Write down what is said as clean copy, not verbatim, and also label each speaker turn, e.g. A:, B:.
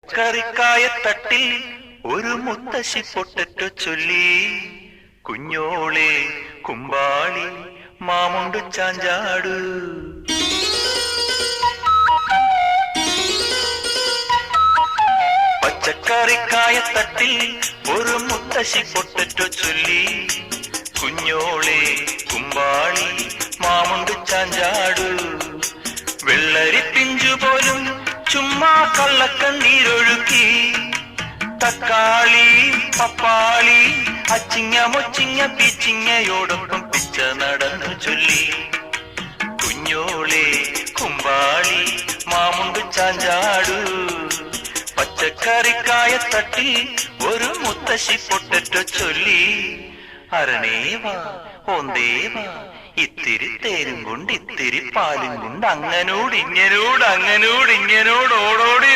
A: പച്ചക്കറിക്കായത്തട്ടിൽ ഒരു മുത്തശ്ശി പൊട്ടറ്റോ ചൊല്ലി. കുഞ്ഞോളെ കുമ്പാളി മാമുണ്ടു ചാഞ്ചാടു. പച്ചക്കറിക്കായത്തട്ടിൽ ഒരു മുത്തശ്ശി പൊട്ടറ്റോ ചൊല്ലി. കുഞ്ഞോളെ കുമ്പാളി മാമുണ്ടു ചാഞ്ചാടു. വെള്ളരി പിഞ്ചു പോലും ചുമ്മാ കള്ളക്കണ്ണീരൊഴുക്കി. തക്കാളി പപ്പാളി അച്ചിങ്ങ മൊച്ചിങ്ങ പീച്ചിങ്ങയോടൊപ്പം പിച്ച നടന്നു ചൊല്ലി. കുഞ്ഞോളെ കുമ്പാളി മാമുണ്ടു ചാഞ്ചാടു. പച്ചക്കറിക്കായത്തട്ടിൽ ഒരു മുത്തശ്ശി പൊട്ടറ്റോ ചൊല്ലി. അരണേവാ ഓന്തേവാ ഇത്തിരി തേരും കൊണ്ട് ഇത്തിരി പാലും കൊണ്ട് അങ്ങനോട് ഇങ്ങനോട് ഓടോടി